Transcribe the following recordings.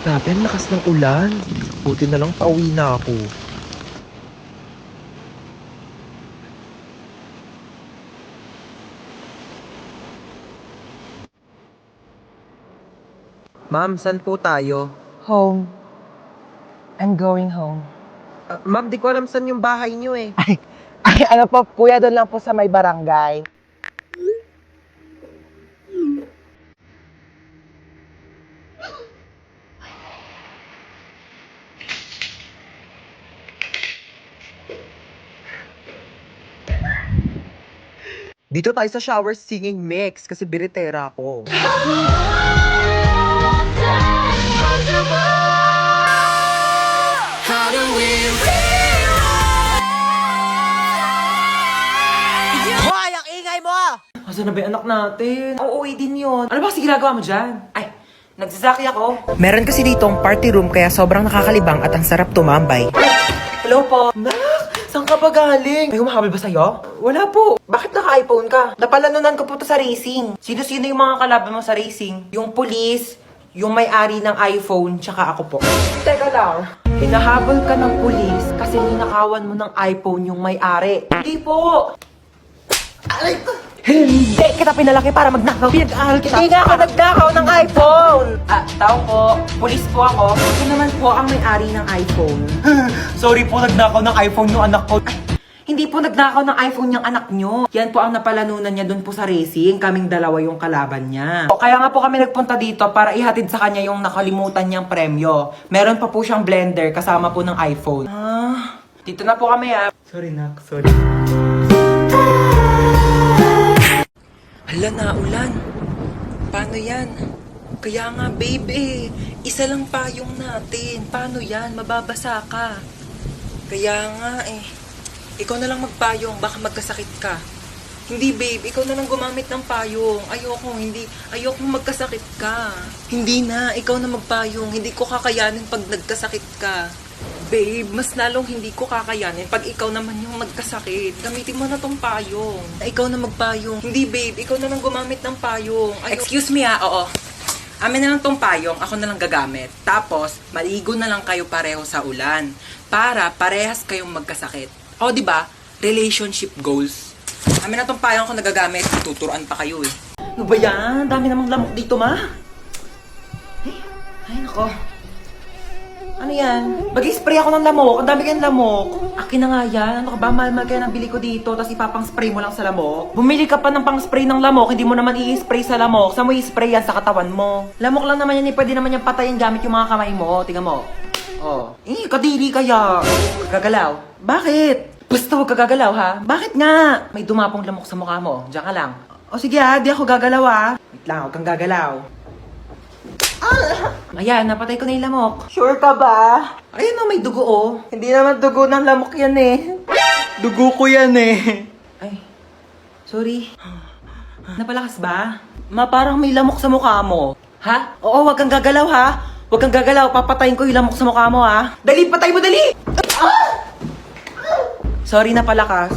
Grabe, ang lakas ng ulan. Buti na lang pauwi na ako. Ma'am, saan po tayo? Home. I'm going home. Ma'am, di ko alam saan yung bahay niyo eh. Ay, ano po, kuya, doon lang po sa may barangay. Dito tayo sa shower singing mix kasi biritera ako. Hoy, ang ingay mo! Asan na ba yung anak natin? Uuwi din yun. Ano ba kasi ginagawa mo dyan? Ay, nagsasaki ako. Meron kasi ditong party room kaya sobrang nakakalibang at ang sarap tumambay. Hello po. Nak, saan ka ba galing? May humahabol ba sa'yo? Wala po. Bakit naka-iPhone ka? Napalanunan ko po to sa racing. Sino-sino yung mga kalaban mo sa racing? Yung police, yung may-ari ng iPhone, tsaka ako po. Teka lang. Hinahabol ka ng police kasi ninakawan mo ng iPhone yung may-ari. Hindi po. Aray ko. Hindi kita pinalaki para magnakaw. Pinag-aaral kita. Hindi nga ako nagnakaw ng iPhone. Tao po. Pulis po ako. Ito naman po ang may-ari ng iPhone. Sorry po, nagnakaw ng iPhone yung anak ko. Ay, hindi po nagnakaw ng iPhone yung anak nyo. Yan po ang napalanunan niya dun po sa racing. Kaming dalawa yung kalaban niya. Kaya nga po kami nagpunta dito para ihatid sa kanya yung nakalimutan niyang premyo. Meron pa po siyang blender kasama po ng iPhone. Dito na po kami Sorry nak, sorry. Hala na, ulan. Paano yan? Kaya nga, babe isa lang payong natin. Paano yan? Mababasa ka. Kaya nga Ikaw na lang magpayong, baka magkasakit ka. Hindi babe, ikaw na lang gumamit ng payong. Ayoko magkasakit ka. Hindi na, ikaw na magpayong. Hindi ko kakayanin pag nagkasakit ka. Babe, mas lalong hindi ko kakayanin pag ikaw naman yung magkasakit. Gamitin mo na tong payong. Ikaw na magpayong. Hindi babe, ikaw na lang gumamit ng payong. Excuse me oo. Amin na lang tong payong, ako na lang gagamit. Tapos, maligo na lang kayo pareho sa ulan. Para parehas kayong magkasakit. O, di ba? Relationship goals. Amin na tong payong ako nagagamit. Tuturuan pa kayo Ano ba yan? Dami namang lamok dito, ma. Ay, nako. Ano yan? Mag-spray ako ng lamok. Ang dami kayong lamok. Akin na nga yan. Ano ka ba? Mahal-mahal kaya ng bili ko dito. Tapos ipapang-spray mo lang sa lamok. Bumili ka pa ng pang-spray ng lamok. Hindi mo naman i-spray sa lamok. Saan mo i-spray yan? Sa katawan mo. Lamok lang naman yan. Pwede naman yan patayin gamit yung mga kamay mo. Tingnan mo. Kadiri kaya. Gagalaw. Bakit? Basta huwag ka gagalaw, ha? Bakit nga? May dumapong lamok sa mukha mo. Diyan ka lang. O sige ha, di ako gagalaw Wait lang, huwag kang gagalaw. Ayan, napatay ko na yung lamok. Sure ka ba? Ayan may dugo Hindi naman dugo ng lamok yan Dugo ko yan Ay, sorry. Napalakas ba? Ma, parang may lamok sa mukha mo. Ha? Oo, huwag kang gagalaw ha. Huwag kang gagalaw, papatayin ko yung lamok sa mukha mo ha. Dali, patay mo, dali! Sorry na palakas.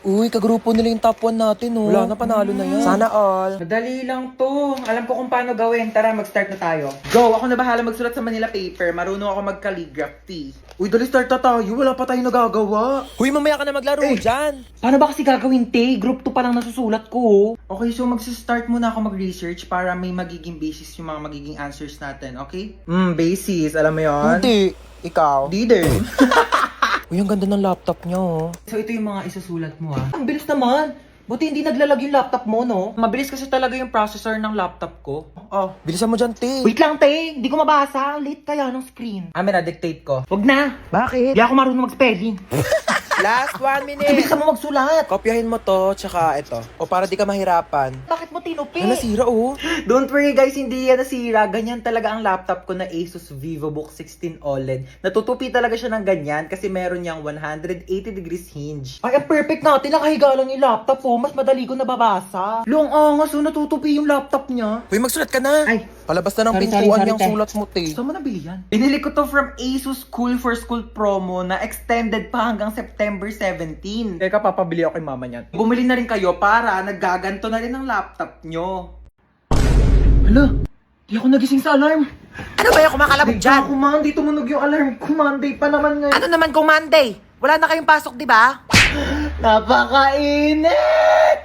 Uy, kagrupo nila yung top 1 natin, Wala na, panalo na yan. Sana all. Madali lang to. Alam ko kung paano gawin. Tara, mag-start na tayo. Go! Ako na bahala magsulat sa Manila paper. Marunong ako mag-calligraphy. Uy, dali start na tayo. Wala pa tayo nagagawa. Huy, mamaya ka na maglaro dyan. Paano ba kasi gagawin, te? Group 2 pa lang nasusulat ko. Okay, so mag-start muna ako mag-research para may magiging basis yung mga magiging answers natin, okay? Basis. Alam mo yon? Hindi. Ikaw? Di din. Uy, ang ganda ng laptop niyo, So ito yung mga isusulat mo Ang bilis naman. Buti hindi naglalag yung laptop mo, no? Mabilis kasi talaga yung processor ng laptop ko. Bilisan mo dyan, te. Wait lang, te. Hindi ko mabasa. Late kaya ng screen. Amin na, dictate ko. Wag na. Bakit? Hindi ako marunong mag-spelling. Last 1 minute. Bilisan mo magsulat. Kopyahin mo to, tsaka ito. O para di ka mahirapan. Bakit mo tinupi? Ay, nasira, Don't worry guys, hindi yan nasira. Ganyan talaga ang laptop ko na Asus VivoBook 16 OLED. Natutupi talaga siya ng ganyan kasi meron niyang 180 degrees hinge. Ay, ang perfect natin. Nakahiga lang yung laptop Mas madali ko nababasa. Long angas, natutupi yung laptop niya. Uy, magsulat ka na. Ay, Palabas na ng sorry, pintuan sorry, yung te. sulat mo, te. saan mo nabili yan? Binili ko to from Asus Cool for School promo na extended pa hanggang September 17. Teka, papabili ako kay mama niyan. Bumili na rin kayo para naggaganto na rin ang laptop nyo. Hala, Di ako nagising sa alarm. Ano ba yung kumakalabog dyan? Monday, tumunog yung alarm ko. Monday pa naman ngayon. Ano naman kung Monday? Wala na kayong pasok, di ba? Napakainit!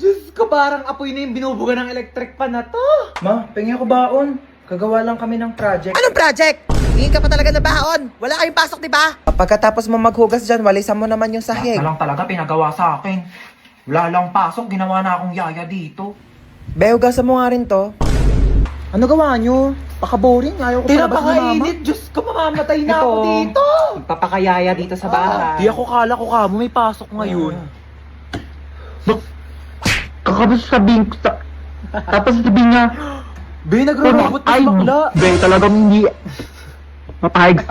Diyos ko, parang apoy na yung binubuga ng electric pan na to. Ma, pengi ako baon. Kagawa lang kami ng project. Anong project? Hingin ka pa talaga na baon. Wala kayong pasok, di ba? Pagkatapos mo maghugas dyan, walisan mo naman yung sahig. Lang talaga pinagawa sa akin. Wala lang pasok, ginawa na akong yaya dito. Be, hugasan mo nga rin to. Ano gawa nyo? Paka-boring, ayaw ko Tira, palabas ni mama. pakainit. Diyos ko, mamamatay na Ito. ako dito. Magpapakayaya dito sa bahay. Di ako kala ko kamo, may pasok ngayon. Kakabas sabihin ko sa... Tapos sabihin niya, Be, nagro-robot na ay, si bakla. be, talagang hindi... Mapahig.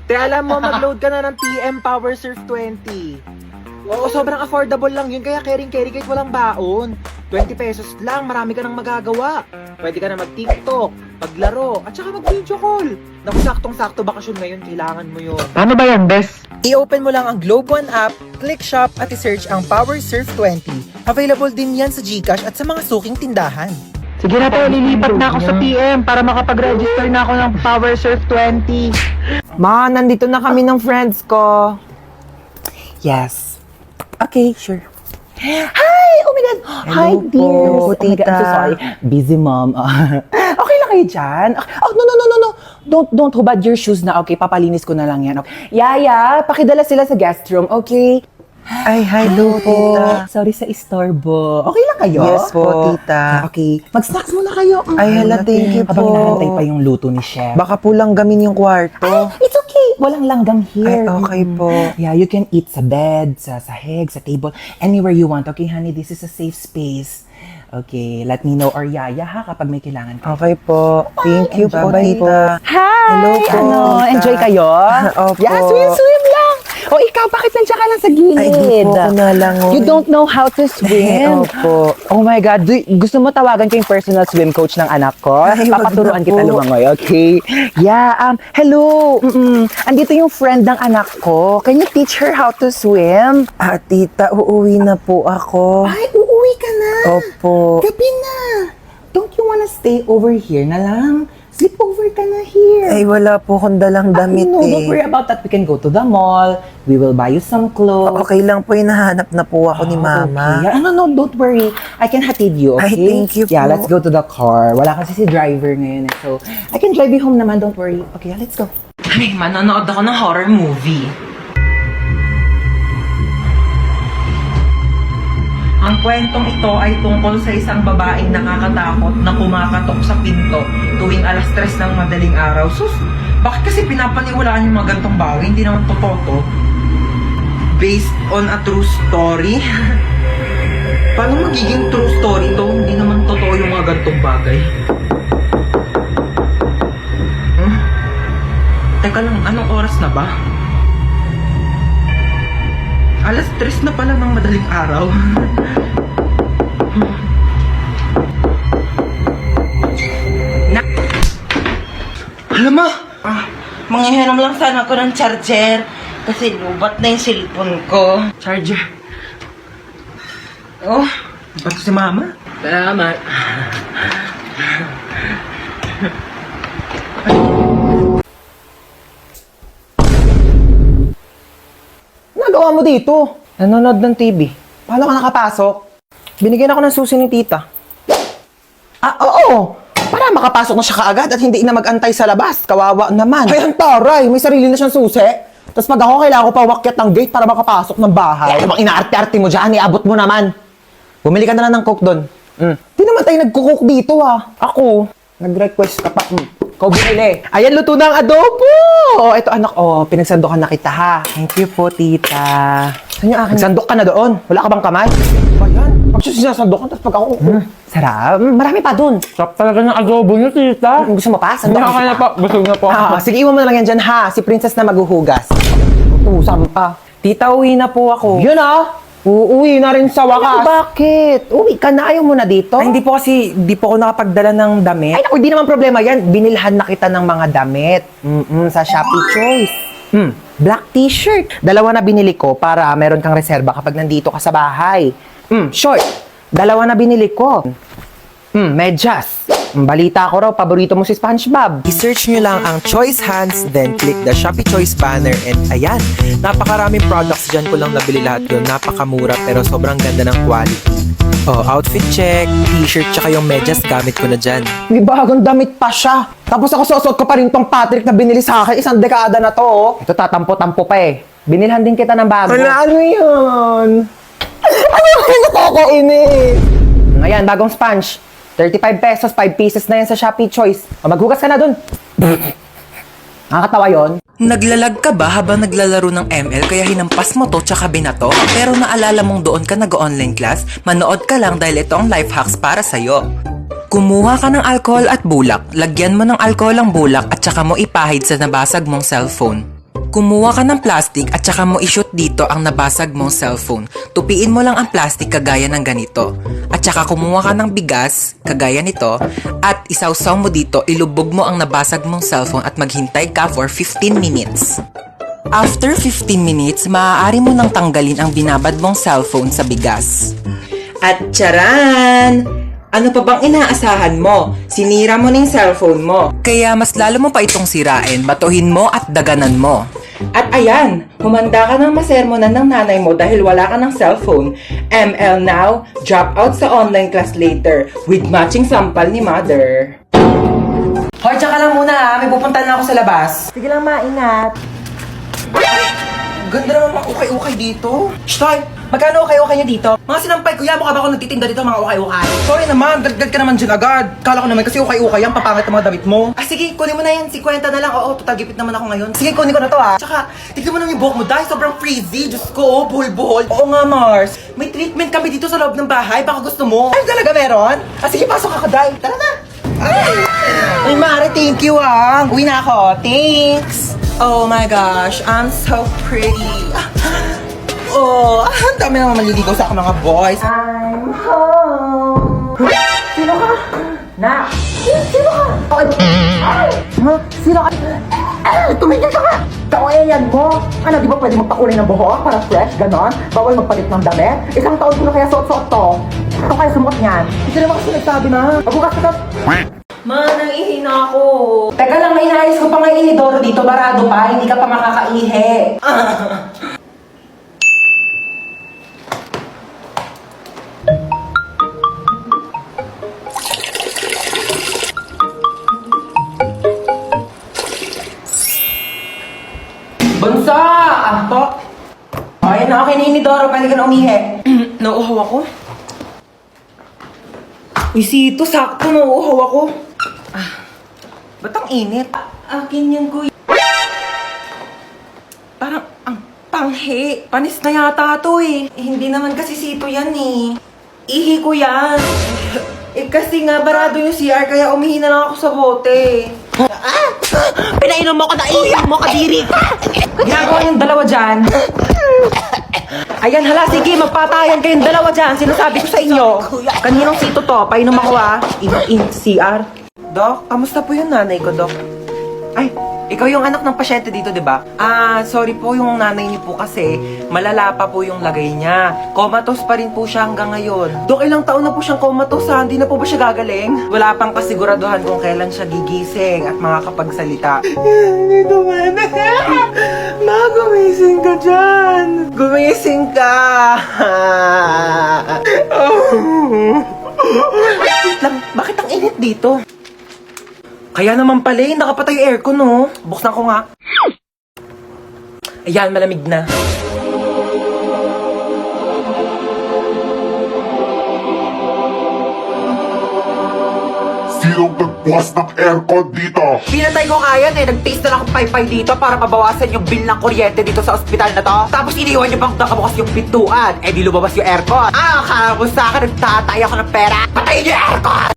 Te, alam mo, mag-load ka na ng TM Power Surf 20. Oo, sobrang affordable lang yun, kaya carry kahit walang baon. 20 pesos lang, marami ka nang magagawa. Pwede ka na mag-TikTok, maglaro, at saka mag-video call. Naku, saktong-sakto bakasyon ngayon, kailangan mo yun. Paano ba yan, Bes? I-open mo lang ang Globe One app, click shop at i-search ang Power Surf 20. Available din yan sa GCash at sa mga suking tindahan. Sige na po, lilipat na ako sa PM para makapag-register na ako ng Power Surf 20. Ma, nandito na kami ng friends ko. Yes. Okay, sure. Hi! Oh my God! Hi, po, dear! Oh my God, I'm so tita. sorry. Busy, mom. Okay lang kayo dyan? Oh, no. Don't hubad your shoes na. Okay, papalinis ko na lang yan. Okay. Yaya, pakidala sila sa guest room, okay? Ay, hello, tita. Sorry sa istorbo. Okay lang kayo? Yes po, tita. Okay. Mag-snacks muna kayo. Ay, hala, thank you Habang po. nahantay pa yung luto ni Chef. Baka po langgamin yung kwarto. It's okay. Walang langgam Ay, here. okay po. Yeah, you can eat sa bed, sa sahig, sa table, anywhere you want. Okay, honey, this is a safe space. Okay, let me know or yaya ha kapag may kailangan ka. Okay po. Thank you po, Bye-bye tita. Hi! Hello po, Ano, tita. enjoy kayo? Opo. Yeah, swim lang! O ikaw, bakit nandiyan ka lang sa gilid? Ay, di po ako nalangoy. You don't know how to swim? Opo. Oh my God, gusto mo tawagan ko yung personal swim coach ng anak ko? Ay, wag Papaturuan na kita po. lumangoy, okay? Yeah, hello! Andito yung friend ng anak ko. Can you teach her how to swim? Ah, tita, uuwi na po ako. Ay, uuwi ka na! Opo. Gabi na! Don't you wanna stay over here na lang? Sleep over ka na here. Ay, wala po akong dalang damit no, don't worry about that. We can go to the mall. We will buy you some clothes. Okay lang po, hinahanap na po ako ni mama. Okay. No, don't worry. I can hatid you, Ay, okay? thank you Yeah, po. let's go to the car. Wala kasi si driver ngayon. So, I can drive you home naman. Don't worry. Okay, let's go. Ay, manonood ako ng horror movie. Ang kwentong ito ay tungkol sa isang babaeng nakakatakot na kumakatok sa pinto tuwing 3:00 ng madaling araw. Sus, bakit kasi pinapaniwalaan yung mga gantong bagay? Hindi naman totoo to. Based on a true story? Paano magiging true story to? Hindi naman totoo yung mga gantong bagay. Teka lang, anong oras na ba? 3:00 na pala ng madaling araw. Alam mo, Manghihiram lang sana ako ng charger kasi lubat na yung cellphone ko. charger. Oh, ba't si mama? Salamat. Nagawa mo dito? Nanonood ng TV. Paano ka nakapasok? Binigyan ako ng susi ni tita. Ah, oo! Para makapasok na siya kaagad at hindi na mag-antay sa labas. Kawawa naman. Ay, ang taray! May sarili na siyang susi. Tapos pag ako, kailangan ko pa umakyat ng gate para makapasok ng bahay. Ano bang inaarte-arte mo dyan? Iabot mo naman. Bumili ka na lang ng coke doon. Di naman tayo nagkukook dito Ako, nag-request ka pa. Ikaw bumili. Ayan, luto na ang adobo! Ito anak, pinagsandokan na kita ha. Thank you po, tita. Saan yung akin? Nagsandok ka na doon. Wala ka bang kamay? Ba yan? Pag sinasandokan, tapos pag ako... Sarap. Marami pa doon. Sarap talaga ng adobo niyo, tita. Gusto mo pa? Sandok Hindi, okay na po. Busog na po. Sige, iwan mo na lang yan dyan ha. Si Princess na maghuhugas. Utusam pa. Tita, uwi na po ako. Yun uuwi na rin sa wakas. Bakit? Uwi ka na. Ayaw mo na dito? Ay, hindi po ako nakapagdala ng damit. Ay, naku, di naman problema yan. Binilhan na kita ng mga damit. Sa Shopee Choice. Black t-shirt. 2 na binili ko para meron kang reserba kapag nandito ka sa bahay. Short. 2 na binili ko. Medyas. Ang balita ko raw, paborito mo si SpongeBob. I-search nyo lang ang Choice Hands, then click the Shopee Choice banner, and ayan, napakaraming products dyan ko lang nabili lahat yun. Napakamura pero sobrang ganda ng quality. Oh, outfit check, t-shirt, tsaka yung medyas gamit ko na dyan. May bagong damit pa siya. Tapos ako susuot ko pa rin tong Patrick na binili sa akin. 1 dekada na to, oh. Ito tatampo-tampo pa eh. Binilhan din kita ng bago. Ano yun? Ano yung nakakainis? Ayan, bagong sponge. 35 pesos, 5 pieces na yan sa Shopee Choice. O, maghugas ka na dun. Nakakatawa yun. Naglalag ka ba habang naglalaro ng ML kaya hinampas mo to tsaka binato? Pero naalala mong doon ka nag-online class? Manood ka lang dahil ito ang life hacks para sa'yo. Kumuha ka ng alcohol at bulak, lagyan mo ng alcohol ang bulak at saka mo ipahid sa nabasag mong cellphone. Kumuha ka ng plastic at saka mo i-shoot dito ang nabasag mong cellphone. Tupiin mo lang ang plastic kagaya ng ganito. At saka kumuha ka ng bigas, kagaya nito, at isawsaw mo dito, ilubog mo ang nabasag mong cellphone at maghintay ka for 15 minutes. After 15 minutes, maaari mo nang tanggalin ang binabad mong cellphone sa bigas. At charan! Ano pa bang inaasahan mo? Sinira mo na yung cellphone mo. Kaya mas lalo mo pa itong sirain, batuhin mo at daganan mo. At ayan, humanda ka ng masermonan ng nanay mo dahil wala ka ng cellphone. ML now, drop out sa online class later with matching sampal ni mother. Hoy, tsaka lang muna ha. May pupuntahan na ako sa labas. Sige lang, maingat. Ganda naman mga ukay-ukay dito. Shtoy, magkano ukay-ukay niyo dito? Mga sinampay kuya, mukha ba ako nagtitinda dito mga ukay-ukay? Sorry naman, dagdag ka naman dyan agad. Kala ko naman kasi ukay-ukay yan, papangit ang mga damit mo. Ah sige, kunin mo na yan, 50 na lang. Oo, total gipit naman ako ngayon. Sige, kunin ko na to ha. Tsaka, tignan mo naman yung buhok mo dahil sobrang frizzy. Diyos ko, buhol-buhol. Oo nga, Mars. May treatment kami dito sa loob ng bahay, baka gusto mo. Ay, talaga meron? Ah sige, pasok ka, Day. Tara na. Ay, Mare, thank you ah. Uwi na ako. Thanks. Oh my gosh, I'm so pretty. Oh, ang dami naman maliligaw sa akin mga boys. I'm home. Sino ka? Na. Sino ka? Ha? Sino ka? Tumigil ka nga! Kawayan mo! Ano, di ba pwede magpakulay ng buhok para fresh, ganon? Bawal magpalit ng damit? 1 taon ko na kaya suot-suot to. Ito kaya sumuot niyan. Hindi naman kasi nagsabi na. Magbukas ka to. Ma, nangihina ako. Teka lang, may inayos ko pa nga inidoro dito. Barado pa, hindi ka pa makakaihi. Bunso! Anto? Ay, na okay na inidoro. Pwede ka na umihi. Nauuhaw ako? Uy, Sito, sakto nauuhaw ako. Ba't ang init? Akin yan, kuya. Parang ang panghi. Panis na yata to eh. Hindi naman kasi Sito yan eh. Ihi ko yan. Kasi nga barado yung CR kaya umihi na lang ako sa bote. Pinainom mo ko na ihi mo, kadiri. Ginagawa yung dalawa dyan. Ayan, hala, sige, magpatayan kayong dalawa dyan. Sinasabi ko sa inyo. Kaninong Sito to? Painom ako ah. In CR. Dok, kamusta po yung nanay ko, Dok? Ay, ikaw yung anak ng pasyente dito, di ba? Ah, sorry po yung nanay niyo po kasi malala pa po yung lagay niya. Comatose pa rin po siya hanggang ngayon. Dok, ilang taon na po siyang comatose ha? Hindi na po ba siya gagaling? Wala pang kasiguraduhan kung kailan siya gigising at makakapagsalita. Hindi naman. Ma, gumising ka dyan. Gumising ka. Wait lang, bakit ang init dito? Kaya naman pala eh, nakapatay yung aircon no. Buksan ko nga. Ayan, malamig na. Sinong nagbukas ng aircon dito? Pinatay ko nga yan eh. Nag-taste na lang akong paypay dito para mabawasan yung bill ng kuryente dito sa ospital na to. Tapos iniwan niyo pang nakabukas yung pintuan. Eh di lumabas yung aircon. Ah, akala mo sa akin nagtatay ako ng pera. Patayin niyo yung aircon!